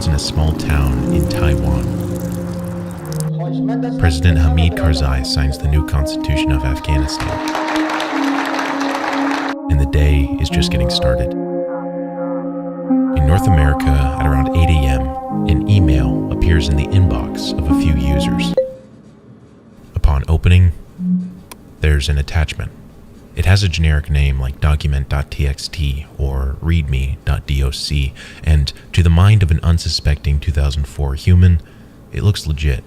starts in a small town in Taiwan. President Hamid Karzai signs the new constitution of Afghanistan. And the day is just getting started. In North America, at around 8 a.m., an email appears in the inbox of a few users. Upon opening, there's an attachment. It has a generic name like document.txt or readme.doc, and to the mind of an unsuspecting 2004 human, it looks legit.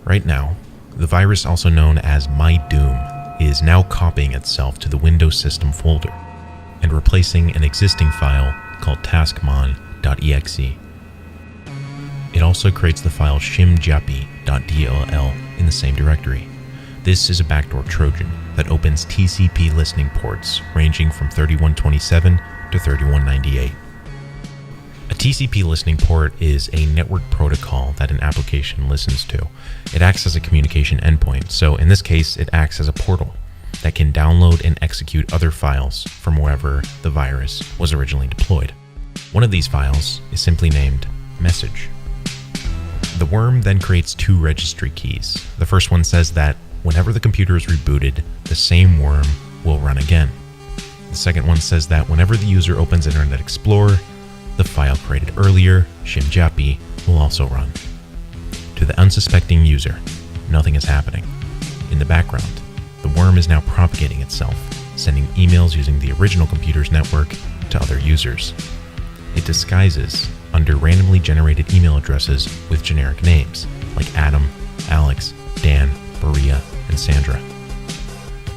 Right now, the virus, also known as My Doom, is now copying itself to the Windows System folder and replacing an existing file called taskmon.exe. It also creates the file shimjapi.dll in the same directory. This is a backdoor Trojan that opens TCP listening ports ranging from 3127 to 3198. A TCP listening port is a network protocol that an application listens to. It acts as a communication endpoint, so in this case, it acts as a portal that can download and execute other files from wherever the virus was originally deployed. One of these files is simply named message. The worm then creates two registry keys. The first one says that whenever the computer is rebooted, the same worm will run again. The second one says that whenever the user opens Internet Explorer, the file created earlier, shimjapi, will also run. To the unsuspecting user, nothing is happening. In the background, the worm is now propagating itself, sending emails using the original computer's network to other users. It disguises under randomly generated email addresses with generic names like Adam, Alex, Dan, Maria, and Sandra.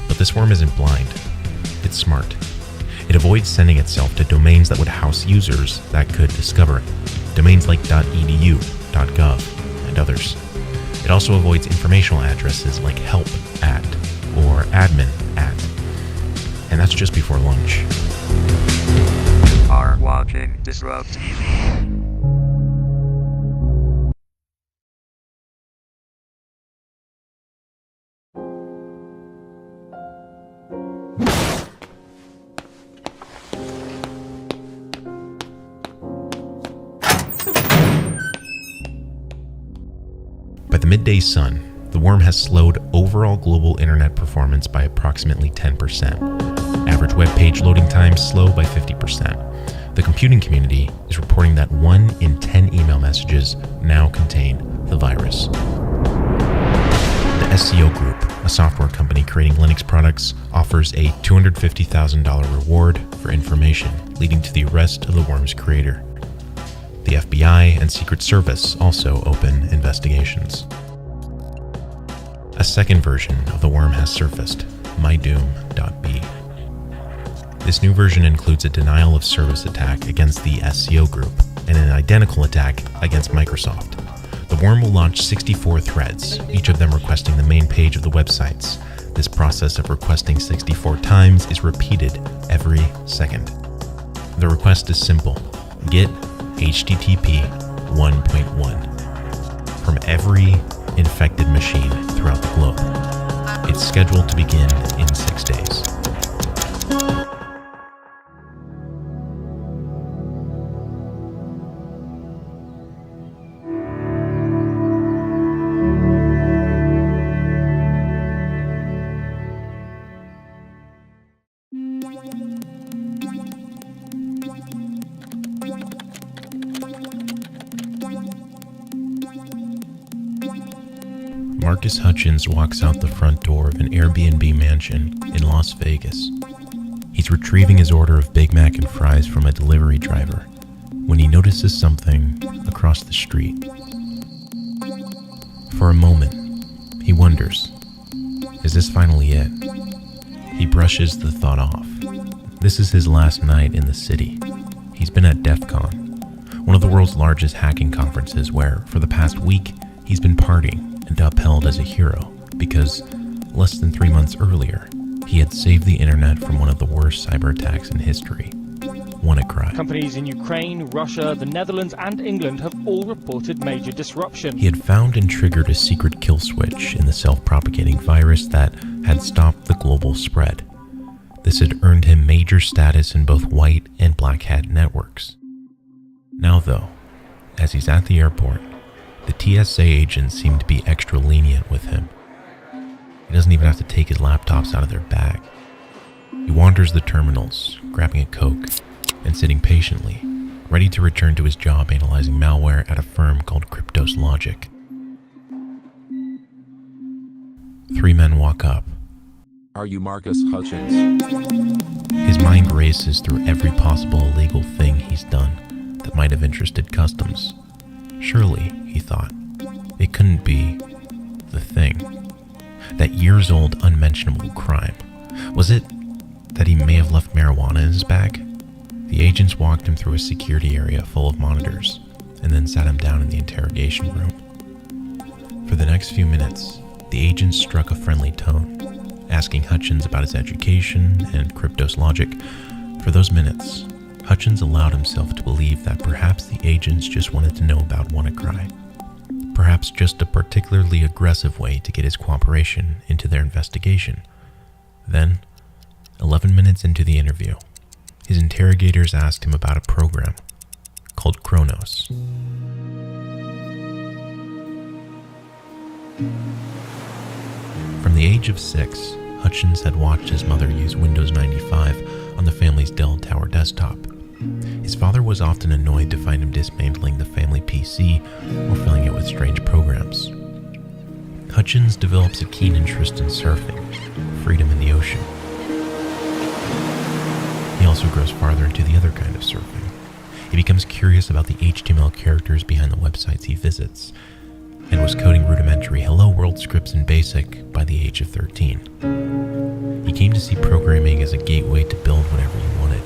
But this worm isn't blind. It's smart. It avoids sending itself to domains that would house users that could discover it, domains like .edu, .gov, and others. It also avoids informational addresses like help@ or admin@, and that's just before lunch. Are watching Disrupt TV. By the midday sun, the worm has slowed overall global internet performance by approximately 10%. Average web page loading times slow by 50%. The computing community is reporting that 1 in 10 email messages now contain the virus. The SCO Group, a software company creating Linux products, offers a $250,000 reward for information, leading to the arrest of the worm's creator. The FBI and Secret Service also open investigations. A second version of the worm has surfaced, mydoom.b. This new version includes a denial of service attack against the SCO Group and an identical attack against Microsoft. The worm will launch 64 threads, each of them requesting the main page of the websites. This process of requesting 64 times is repeated every second. The request is simple: get HTTP 1.1 from every infected machine throughout the globe. It's scheduled to begin in 6 days. Marcus Hutchins walks out the front door of an Airbnb mansion in Las Vegas. He's retrieving his order of Big Mac and fries from a delivery driver when he notices something across the street. For a moment, he wonders, is this finally it? He brushes the thought off. This is his last night in the city. He's been at DEF CON, one of the world's largest hacking conferences where, for the past week, he's been partying and upheld as a hero because less than 3 months earlier, he had saved the internet from one of the worst cyber attacks in history. WannaCry. Companies in Ukraine, Russia, the Netherlands, and England have all reported major disruption. He had found and triggered a secret kill switch in the self-propagating virus that had stopped the global spread. This had earned him major status in both white and black hat networks. Now though, as he's at the airport, the TSA agents seem to be extra lenient with him. He doesn't even have to take his laptops out of their bag. He wanders the terminals, grabbing a Coke, and sitting patiently, ready to return to his job analyzing malware at a firm called Logic. 3 men walk up. Are you Marcus Hutchins? His mind races through every possible illegal thing he's done that might have interested customs. Surely, he thought, it couldn't be the thing. That years-old unmentionable crime. Was it that he may have left marijuana in his bag? The agents walked him through a security area full of monitors and then sat him down in the interrogation room. For the next few minutes, the agents struck a friendly tone, asking Hutchins about his education and Logic. For those minutes, Hutchins allowed himself to believe that perhaps the agents just wanted to know about WannaCry. Perhaps just a particularly aggressive way to get his cooperation into their investigation. Then, 11 minutes into the interview, his interrogators asked him about a program called Kronos. From the age of 6, Hutchins had watched his mother use Windows 95 on the family's Dell Tower desktop. His father was often annoyed to find him dismantling the family PC or filling it with strange programs. Hutchins develops a keen interest in surfing, freedom in the ocean. He also grows farther into the other kind of surfing. He becomes curious about the HTML characters behind the websites he visits, and was coding rudimentary Hello World scripts in BASIC by the age of 13. He came to see programming as a gateway to build whatever he wanted.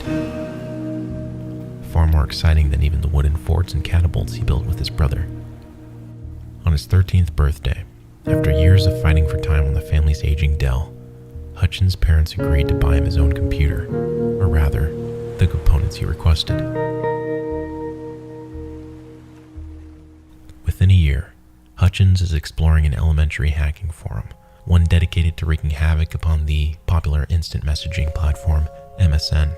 Far more exciting than even the wooden forts and catapults he built with his brother. On his 13th birthday, after years of fighting for time on the family's aging Dell, Hutchins' parents agreed to buy him his own computer, or rather, the components he requested. Within a year, Hutchins is exploring an elementary hacking forum, one dedicated to wreaking havoc upon the popular instant messaging platform MSN.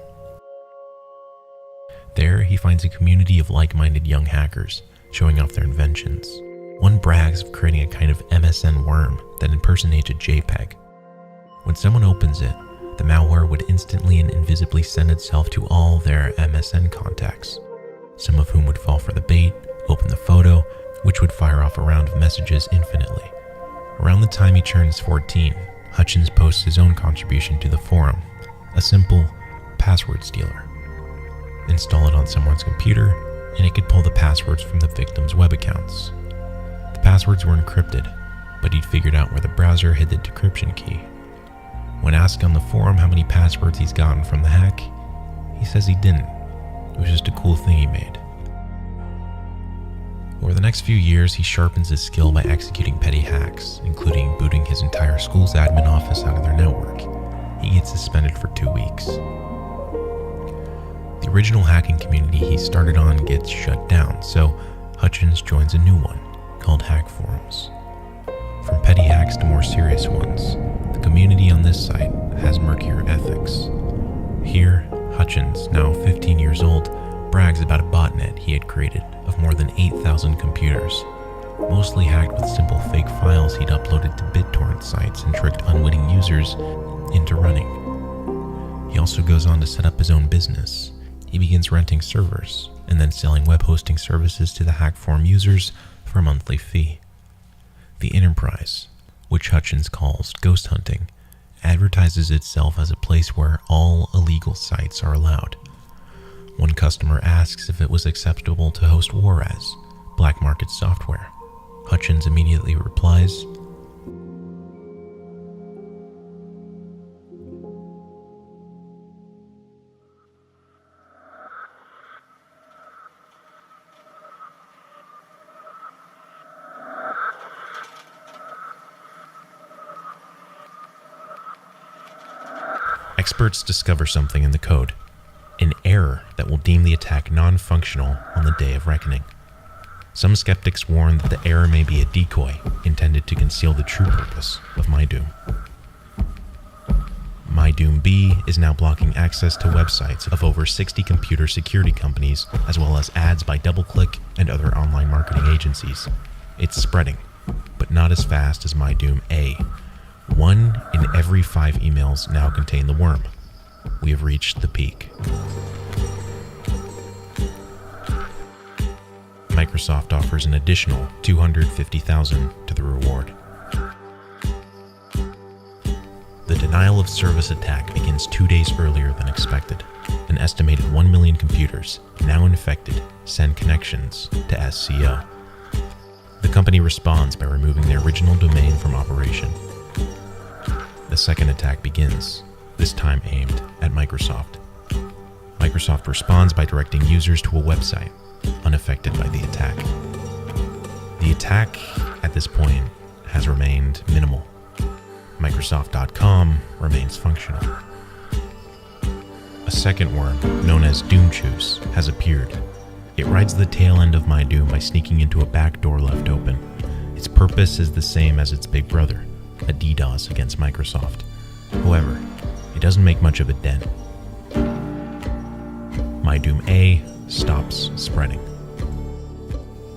There, he finds a community of like-minded young hackers showing off their inventions. One brags of creating a kind of MSN worm that impersonates a JPEG. When someone opens it, the malware would instantly and invisibly send itself to all their MSN contacts, some of whom would fall for the bait, open the photo, which would fire off a round of messages infinitely. Around the time he turns 14, Hutchins posts his own contribution to the forum, a simple password stealer. Install it on someone's computer, and it could pull the passwords from the victim's web accounts. The passwords were encrypted, but he'd figured out where the browser hid the decryption key. When asked on the forum how many passwords he's gotten from the hack, he says he didn't. It was just a cool thing he made. Over the next few years, he sharpens his skill by executing petty hacks, including booting his entire school's admin office out of their network. He gets suspended for 2 weeks. The original hacking community he started on gets shut down, so Hutchins joins a new one called Hack Forums. From petty hacks to more serious ones, the community on this site has murkier ethics. Here, Hutchins, now 15 years old, brags about a botnet he had created of more than 8,000 computers, mostly hacked with simple fake files he'd uploaded to BitTorrent sites and tricked unwitting users into running. He also goes on to set up his own business. He begins renting servers and then selling web hosting services to the hack forum users for a monthly fee. The enterprise, which Hutchins calls ghost hunting, advertises itself as a place where all illegal sites are allowed. One customer asks if it was acceptable to host Juarez, black market software. Hutchins immediately replies, experts discover something in the code, an error that will deem the attack non-functional on the day of reckoning. Some skeptics warn that the error may be a decoy intended to conceal the true purpose of My Doom. MyDoom B is now blocking access to websites of over 60 computer security companies, as well as ads by DoubleClick and other online marketing agencies. It's spreading, but not as fast as MyDoom A. 1 in every 5 emails now contain the worm. We have reached the peak. Microsoft offers an additional $250,000 to the reward. The denial of service attack begins 2 days earlier than expected. An estimated 1 million computers now infected send connections to SCO. The company responds by removing the original domain from operation. The second attack begins, this time aimed at Microsoft. Microsoft responds by directing users to a website unaffected by the attack. The attack, at this point, has remained minimal. Microsoft.com remains functional. A second worm, known as Doomchoose, has appeared. It rides the tail end of MyDoom by sneaking into a back door left open. Its purpose is the same as its big brother, a DDoS against Microsoft. However, it doesn't make much of a dent. MyDoom A stops spreading.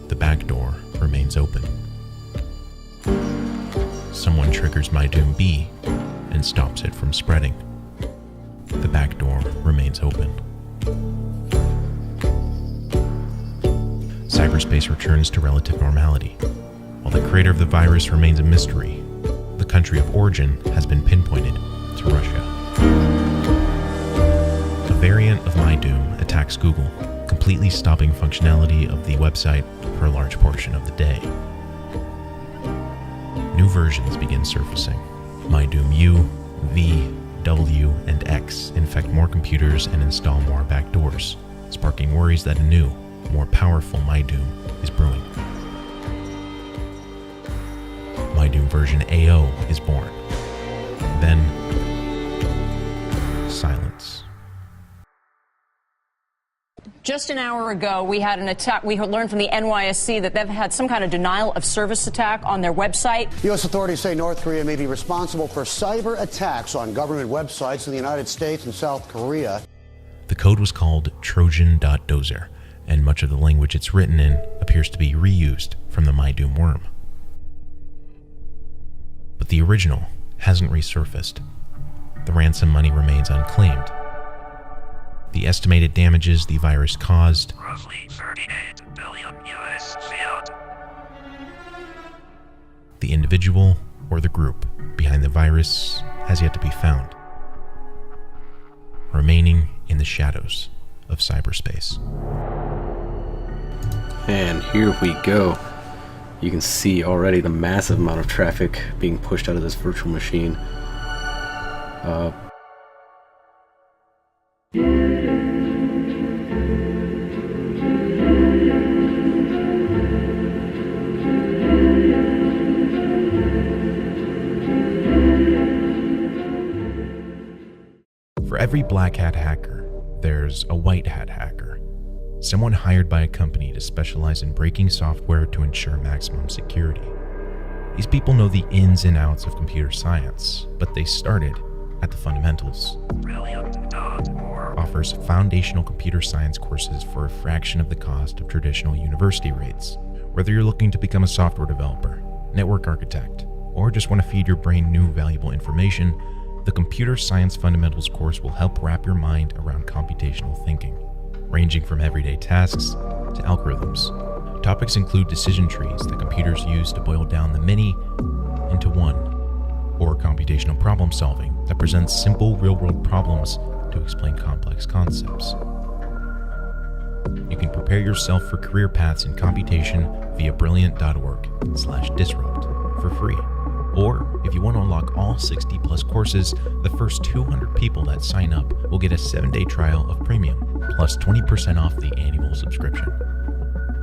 The back door remains open. Someone triggers MyDoom B and stops it from spreading. The back door remains open. Cyberspace returns to relative normality. While the creator of the virus remains a mystery, the country of origin has been pinpointed to Russia. A variant of MyDoom attacks Google, completely stopping functionality of the website for a large portion of the day. New versions begin surfacing. MyDoom U, V, W, and X infect more computers and install more backdoors, sparking worries that a new, more powerful MyDoom is brewing. MyDoom version AO is born. Then, silence. Just an hour ago, we had an attack. We learned from the NYSC that they've had some kind of denial of service attack on their website. U.S. authorities say North Korea may be responsible for cyber attacks on government websites in the United States and South Korea. The code was called Trojan.dozer, and much of the language it's written in appears to be reused from the MyDoom worm. But the original hasn't resurfaced. The ransom money remains unclaimed. The estimated damages the virus caused Roughly 38 billion US fiat. the individual or the group behind the virus has yet to be found, remaining in the shadows of cyberspace. And here we go. You can see already the massive amount of traffic being pushed out of this virtual machine. For every black hat hacker, there's a white hat hacker, someone hired by a company to specialize in breaking software to ensure maximum security. These people know the ins and outs of computer science, but they started at the fundamentals. Brilliant.org. Offers foundational computer science courses for a fraction of the cost of traditional university rates. Whether you're looking to become a software developer, network architect, or just want to feed your brain new valuable information, the Computer Science Fundamentals course will help wrap your mind around computational thinking, ranging from everyday tasks to algorithms. Topics include decision trees that computers use to boil down the many into one, or computational problem solving that presents simple real-world problems to explain complex concepts. You can prepare yourself for career paths in computation via brilliant.org/disrupt for free. Or, if you want to unlock all 60 plus courses, the first 200 people that sign up will get a 7-day trial of premium, plus 20% off the annual subscription.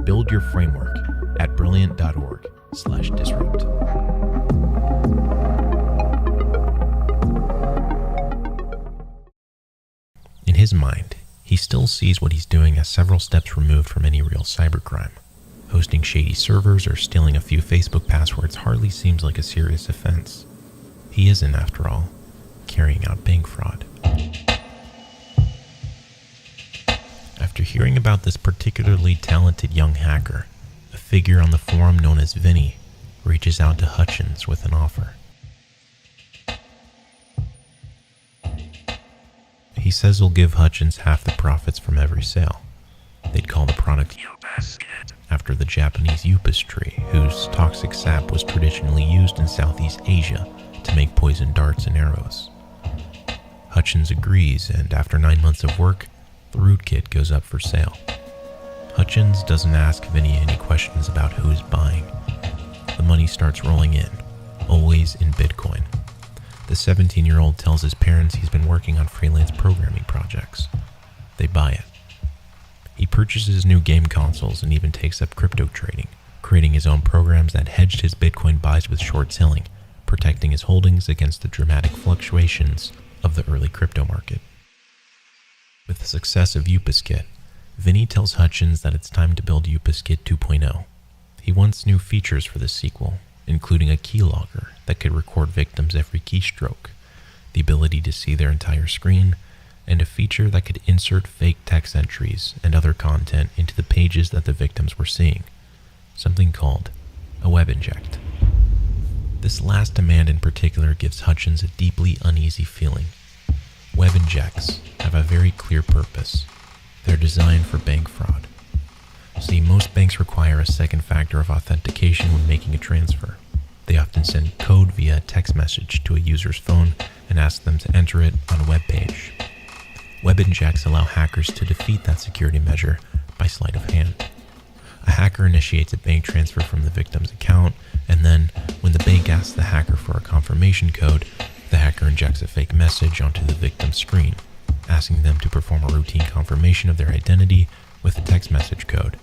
Build your framework at brilliant.org/disrupt. In his mind, he still sees what he's doing as several steps removed from any real cybercrime. Hosting shady servers or stealing a few Facebook passwords hardly seems like a serious offense. He isn't, after all, carrying out bank fraud. After hearing about this particularly talented young hacker, a figure on the forum known as Vinny reaches out to Hutchins with an offer. He says he'll give Hutchins half the profits from every sale. They'd call the product basket. after the Japanese Upas tree, whose toxic sap was traditionally used in Southeast Asia to make poison darts and arrows. Hutchins agrees, and after 9 months of work, the rootkit goes up for sale. Hutchins doesn't ask Vinny any questions about who is buying. The money starts rolling in, always in Bitcoin. The 17-year-old tells his parents he's been working on freelance programming projects. They buy it. He purchases new game consoles and even takes up crypto trading, creating his own programs that hedged his Bitcoin buys with short selling, protecting his holdings against the dramatic fluctuations of the early crypto market. With the success of UPaSkit, Vinny tells Hutchins that it's time to build UPaSkit 2.0. He wants new features for the sequel, including a keylogger that could record victims every keystroke, the ability to see their entire screen, and a feature that could insert fake text entries and other content into the pages that the victims were seeing, something called a web inject. This last demand in particular gives Hutchins a deeply uneasy feeling. Web injects have a very clear purpose. They're designed for bank fraud. See, most banks require a second factor of authentication when making a transfer. They often send code via text message to a user's phone and ask them to enter it on a web page. Web injects allow hackers to defeat that security measure by sleight of hand. A hacker initiates a bank transfer from the victim's account, and then, when the bank asks the hacker for a confirmation code, the hacker injects a fake message onto the victim's screen, asking them to perform a routine confirmation of their identity with a text message code.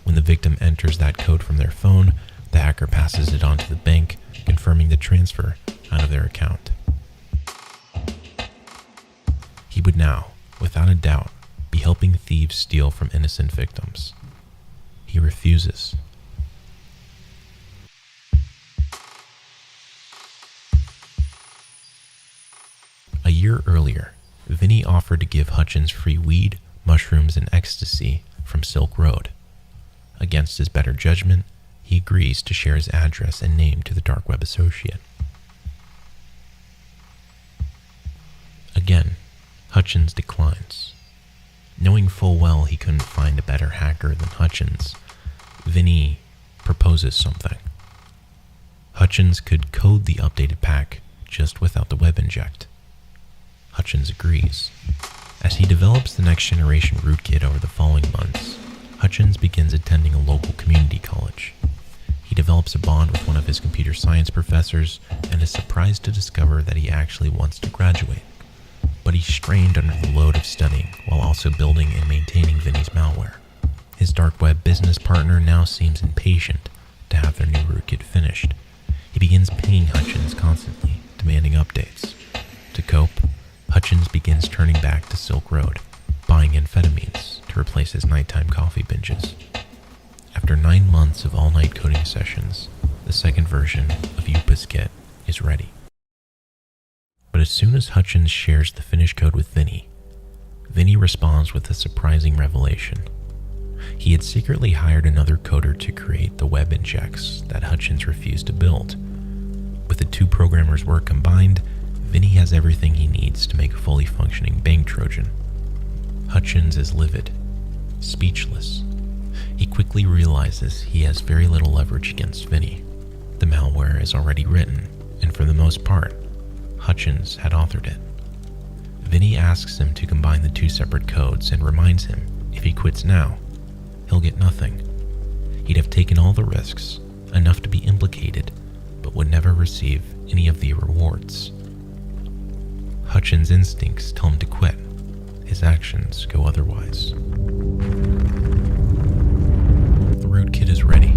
When the victim enters that code from their phone, the hacker passes it on to the bank, confirming the transfer out of their account. He would now, without a doubt, be helping thieves steal from innocent victims. He refuses. A year earlier, Vinny offered to give Hutchins free weed, mushrooms, and ecstasy from Silk Road. Against his better judgment, he agrees to share his address and name to the dark web associate. Again, Hutchins declines. Knowing full well he couldn't find a better hacker than Hutchins, Vinny proposes something. Hutchins could code the updated pack just without the web inject. Hutchins agrees. As he develops the next generation rootkit over the following months, Hutchins begins attending a local community college. He develops a bond with one of his computer science professors and is surprised to discover that he actually wants to graduate. But he's strained under the load of studying while also building and maintaining Vinny's malware. His dark web business partner now seems impatient to have their new rootkit finished. He begins pinging Hutchins constantly, demanding updates. To cope, Hutchins begins turning back to Silk Road, buying amphetamines to replace his nighttime coffee binges. After 9 months of all-night coding sessions, the second version of UPaSkit is ready. But as soon as Hutchins shares the finished code with Vinny, Vinny responds with a surprising revelation. He had secretly hired another coder to create the web injects that Hutchins refused to build. With the two programmers' work combined, Vinny has everything he needs to make a fully functioning bank Trojan. Hutchins is livid, speechless. He quickly realizes he has very little leverage against Vinny. The malware is already written, and for the most part, Hutchins had authored it. Vinny asks him to combine the two separate codes and reminds him if he quits now, he'll get nothing. He'd have taken all the risks, enough to be implicated, but would never receive any of the rewards. Hutchins' instincts tell him to quit. His actions go otherwise. The rootkit is ready.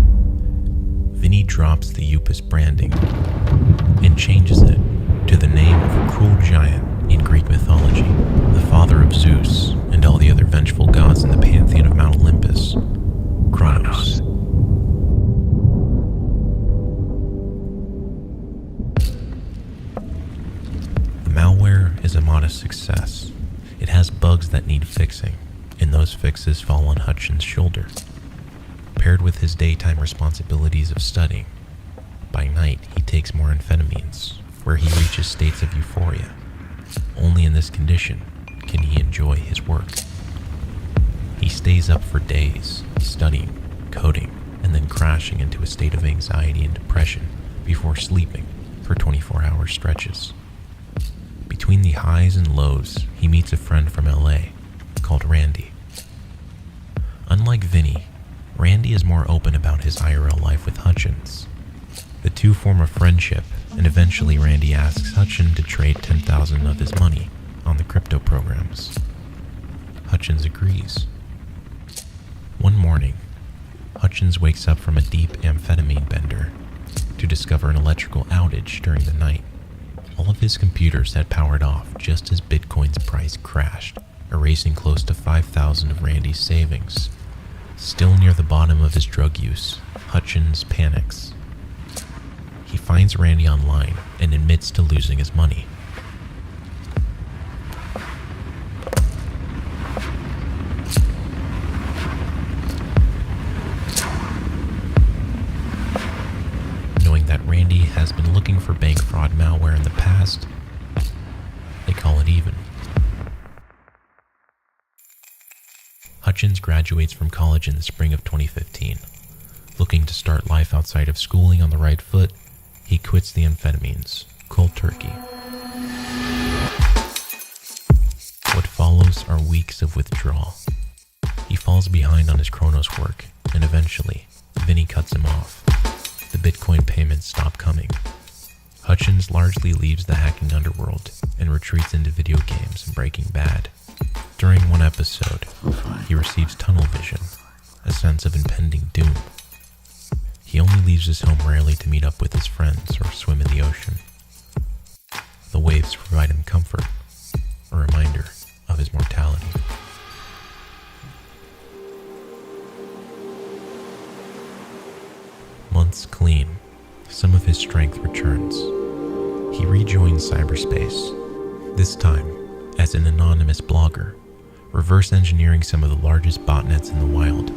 Vinny drops the Upas branding and changes it to the name of a cruel giant in Greek mythology, the father of Zeus and all the other vengeful gods in the pantheon of Mount Olympus, Kronos. The malware is a modest success. It has bugs that need fixing, and those fixes fall on Hutchins' shoulder. Paired with his daytime responsibilities of studying, by night he takes more amphetamines, where he reaches states of euphoria. Only in this condition can he enjoy his work. He stays up for days, studying, coding, and then crashing into a state of anxiety and depression before sleeping for 24-hour stretches. Between the highs and lows, he meets a friend from LA called Randy. Unlike Vinny, Randy is more open about his IRL life with Hutchins. The two form a friendship, and eventually Randy asks Hutchins to trade $10,000 of his money on the crypto programs. Hutchins agrees. One morning, Hutchins wakes up from a deep amphetamine bender to discover an electrical outage during the night. All of his computers had powered off just as Bitcoin's price crashed, erasing close to $5,000 of Randy's savings. Still near the bottom of his drug use, Hutchins panics. He finds Randy online and admits to losing his money. Knowing that Randy has been looking for bank fraud malware in the past, they call it even. Hutchins graduates from college in the spring of 2015. Looking to start life outside of schooling on the right foot, he quits the amphetamines, cold turkey. What follows are weeks of withdrawal. He falls behind on his Chronos work, and eventually, Vinny cuts him off. The Bitcoin payments stop coming. Hutchins largely leaves the hacking underworld and retreats into video games and Breaking Bad. During one episode, he receives tunnel vision, a sense of impending doom. He only leaves his home rarely to meet up with his friends or swim in the ocean. The waves provide him comfort, a reminder of his mortality. Months clean, some of his strength returns. He rejoins cyberspace, this time as an anonymous blogger, reverse engineering some of the largest botnets in the wild.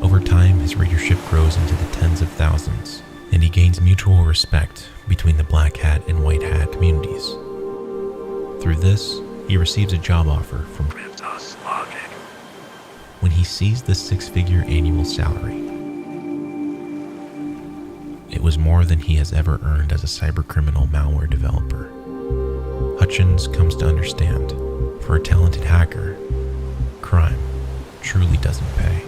Over time, his readership grows into the tens of thousands, and he gains mutual respect between the black hat and white hat communities. Through this, he receives a job offer from Cryptos Logic. when he sees the six-figure annual salary. It was more than he has ever earned as a cybercriminal malware developer. Hutchins comes to understand, for a talented hacker, crime truly doesn't pay.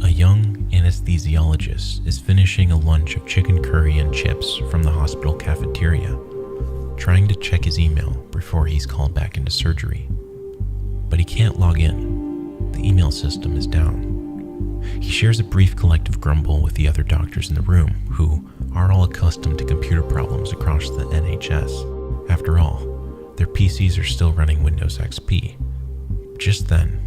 A young anesthesiologist is finishing a lunch of chicken curry and chips from the hospital cafeteria, trying to check his email before he's called back into surgery. But he can't log in. The email system is down. He shares a brief collective grumble with the other doctors in the room, who are all accustomed to computer problems across the NHS. After all, their PCs are still running Windows XP. Just then,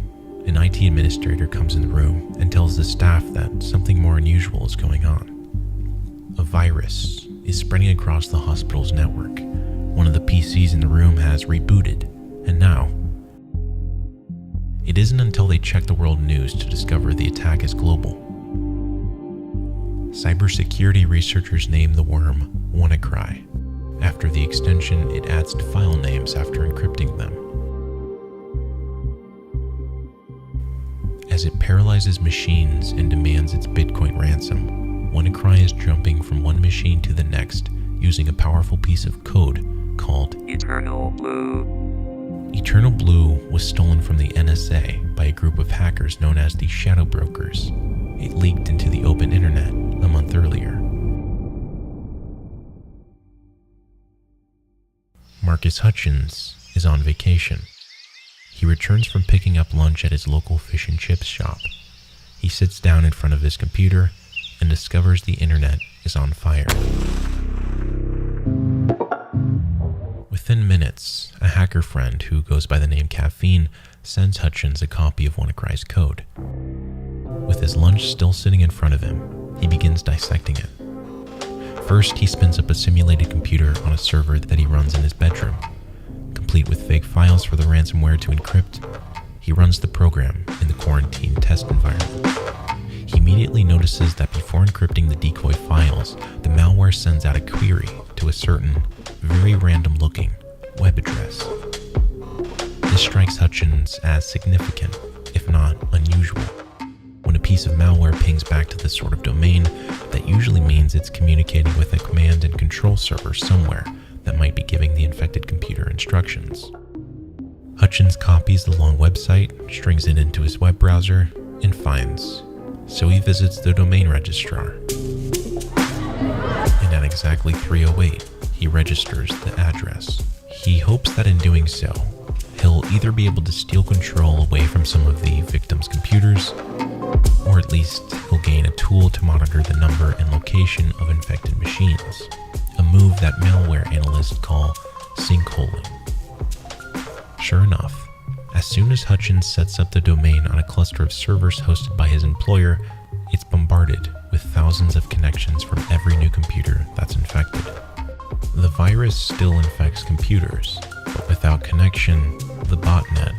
an IT administrator comes in the room and tells the staff that something more unusual is going on. A virus is spreading across the hospital's network. One of the PCs in the room has rebooted, and now, it isn't until they check the world news to discover the attack is global. Cybersecurity researchers name the worm WannaCry, after the extension it adds to file names after encrypting them. As it paralyzes machines and demands its Bitcoin ransom, WannaCry is jumping from one machine to the next using a powerful piece of code called Eternal Blue. Eternal Blue was stolen from the NSA by a group of hackers known as the Shadow Brokers. It leaked into the open internet a month earlier. Marcus Hutchins is on vacation. He returns from picking up lunch at his local fish and chips shop. He sits down in front of his computer and discovers the internet is on fire. Within minutes, a hacker friend who goes by the name Caffeine sends Hutchins a copy of WannaCry's code. With his lunch still sitting in front of him, he begins dissecting it. First, he spins up a simulated computer on a server that he runs in his bedroom. Complete with fake files for the ransomware to encrypt, he runs the program in the quarantine test environment. He immediately notices that before encrypting the decoy files, the malware sends out a query to a certain, very random-looking web address. This strikes Hutchins as significant, if not unusual. When a piece of malware pings back to this sort of domain, that usually means it's communicating with a command and control server somewhere that might be giving the infected computer instructions. Hutchins copies the long website, strings it into his web browser, and finds. So he visits the domain registrar. And at exactly 3:08, he registers the address. He hopes that in doing so, he'll either be able to steal control away from some of the victims' computers, or at least he'll gain a tool to monitor the number and location of infected machines, a move that malware analysts call sinkholing. Sure enough, as soon as Hutchins sets up the domain on a cluster of servers hosted by his employer, it's bombarded with thousands of connections from every new computer that's infected. The virus still infects computers, but without connection, the botnet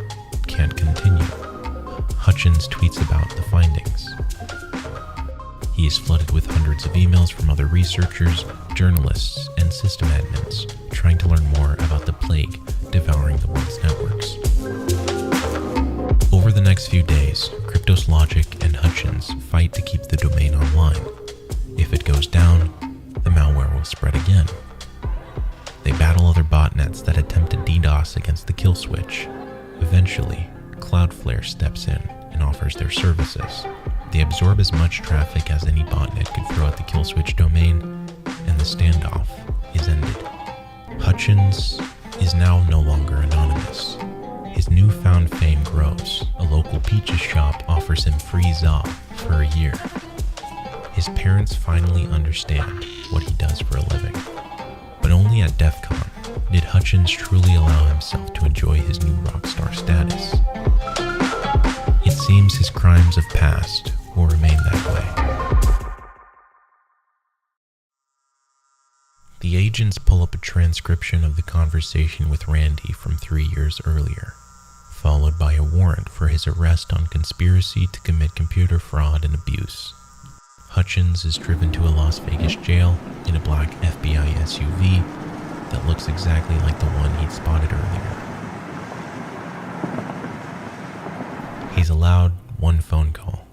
can't continue. Hutchins tweets about the findings. He is flooded with hundreds of emails from other researchers, journalists, and system admins trying to learn more about the plague devouring the world's networks. Over the next few days, Cryptos Logic and Hutchins fight to keep the domain online. If it goes down, the malware will spread again. They battle other botnets that attempt to DDoS against the kill switch. Eventually, Cloudflare steps in and offers their services. They absorb as much traffic as any botnet could throw at the kill switch domain, and the standoff is ended. Hutchins is now no longer anonymous. His newfound fame grows. A local peaches shop offers him free za for a year. His parents finally understand what he does for a living. But only at DEF CON did Hutchins truly allow himself to enjoy his new rock star status. It seems his crimes of past will remain that way. The agents pull up a transcription of the conversation with Randy from 3 years earlier, followed by a warrant for his arrest on conspiracy to commit computer fraud and abuse. Hutchins is driven to a Las Vegas jail in a black FBI SUV that looks exactly like the one he'd spotted earlier. He's allowed one phone call,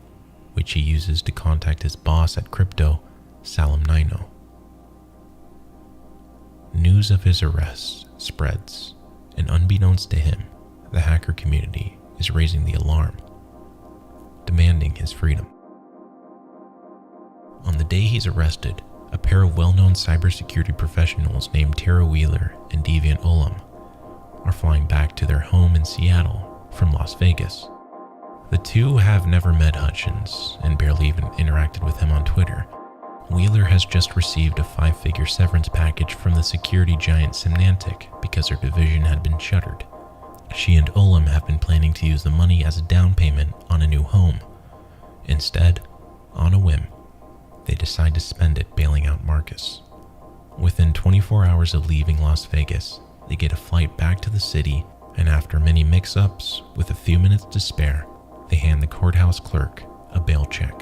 which he uses to contact his boss at Crypto, Salim Nino. News of his arrest spreads, and unbeknownst to him, the hacker community is raising the alarm, demanding his freedom. On the day he's arrested, a pair of well-known cybersecurity professionals named Tara Wheeler and Deviant Olam are flying back to their home in Seattle from Las Vegas. The two have never met Hutchins and barely even interacted with him on Twitter. Wheeler has just received a 5-figure severance package from the security giant Symantec because her division had been shuttered. She and Olam have been planning to use the money as a down payment on a new home. Instead, on a whim, they decide to spend it bailing out Marcus. Within 24 hours of leaving Las Vegas, they get a flight back to the city, and after many mix-ups, with a few minutes to spare, they hand the courthouse clerk a bail check.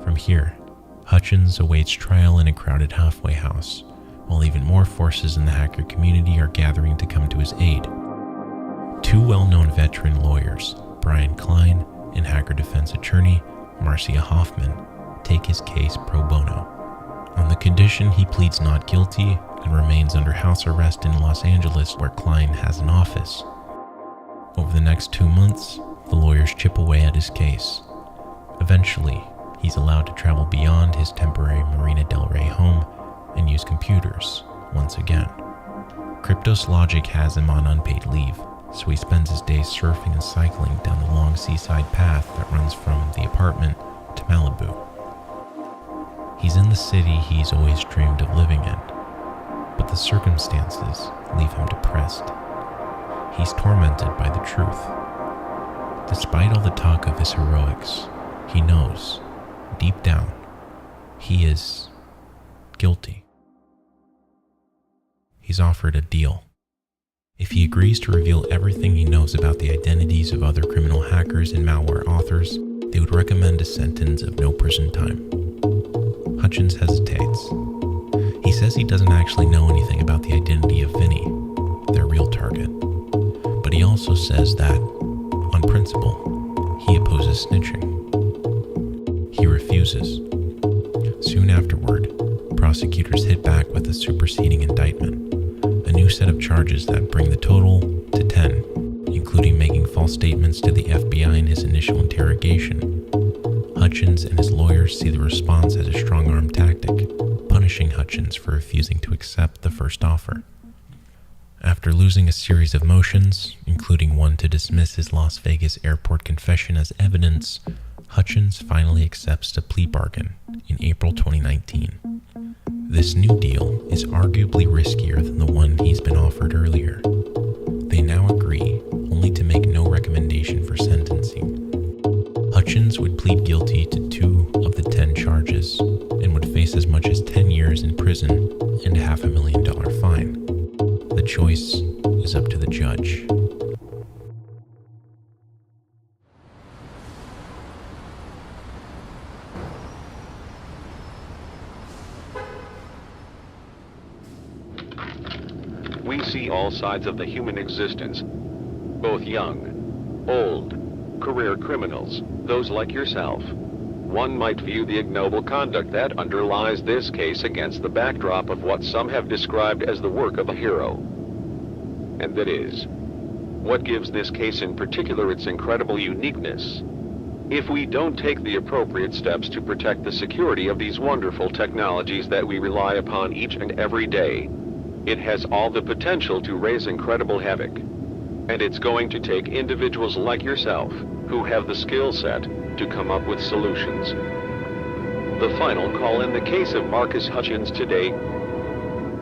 From here, Hutchins awaits trial in a crowded halfway house, while even more forces in the hacker community are gathering to come to his aid. Two well-known veteran lawyers, Brian Klein and hacker defense attorney Marcia Hoffman, take his case pro bono, on the condition he pleads not guilty and remains under house arrest in Los Angeles, where Klein has an office. Over the next 2 months, the lawyers chip away at his case. Eventually, he's allowed to travel beyond his temporary Marina del Rey home and use computers once again. Cryptos Logic has him on unpaid leave, so he spends his days surfing and cycling down the long seaside path that runs from the apartment to Malibu. He's in the city he's always dreamed of living in, but the circumstances leave him depressed. He's tormented by the truth. Despite all the talk of his heroics, he knows deep down, he is guilty. He's offered a deal. If he agrees to reveal everything he knows about the identities of other criminal hackers and malware authors, they would recommend a sentence of no prison time. Hutchins hesitates. He says he doesn't actually know anything about the identity of Vinny, their real target. But he also says that, on principle, he opposes snitching. He refuses. Soon afterward, prosecutors hit back with a superseding indictment, a new set of charges that bring the total to 10, including making false statements to the FBI in his initial interrogation. Hutchins and his lawyers see the response as a strong-arm tactic, punishing Hutchins for refusing to accept the first offer. After losing a series of motions, including one to dismiss his Las Vegas airport confession as evidence, Hutchins finally accepts a plea bargain in April 2019. This new deal is arguably riskier than the one he's been offered earlier. They now agree only to make no recommendation for sentencing. Hutchins would plead guilty to 2 of the 10 charges and would face as much as 10 years in prison and a $500,000 fine. The choice is up to the judge. We see all sides of the human existence, both young, old, career criminals, those like yourself. One might view the ignoble conduct that underlies this case against the backdrop of what some have described as the work of a hero. And that is, what gives this case in particular its incredible uniqueness. If we don't take the appropriate steps to protect the security of these wonderful technologies that we rely upon each and every day, it has all the potential to raise incredible havoc. And it's going to take individuals like yourself, who have the skill set, to come up with solutions. The final call in the case of Marcus Hutchins today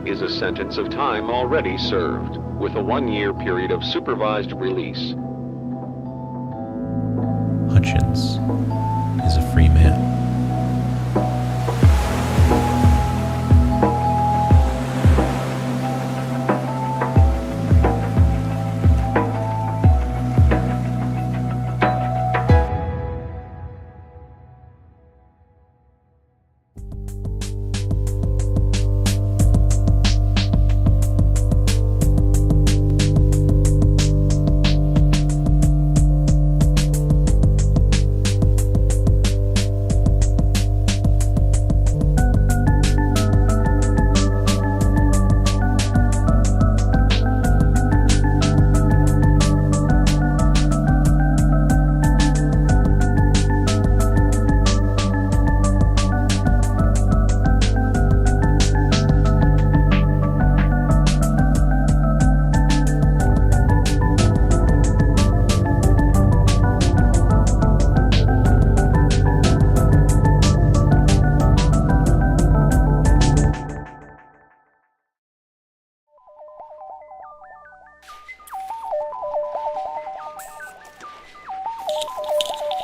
is a sentence of time already served, with a 1-year period of supervised release. Hutchins is a free man.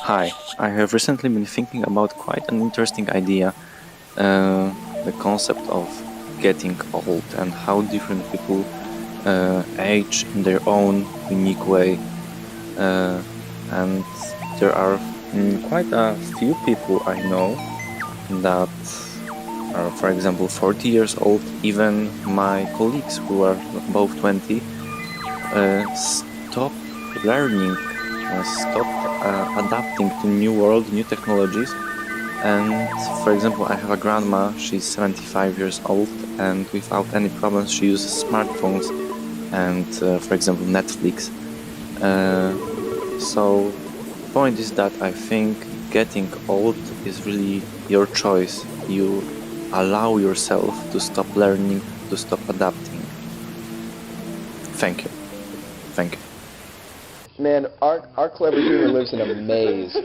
Hi, I have recently been thinking about quite an interesting idea, the concept of getting old and how different people age in their own unique way. And there are quite a few people I know that are, for example, 40 years old. Even my colleagues who are above 20 stop learning, stop adapting to new world, new technologies. And for example, I have a grandma, she's 75 years old, and without any problems she uses smartphones and for example Netflix. So the point is that I think getting old is really your choice. You allow yourself to stop learning, to stop adapting. Thank you. Thank you. Man, our clever humor lives in a maze.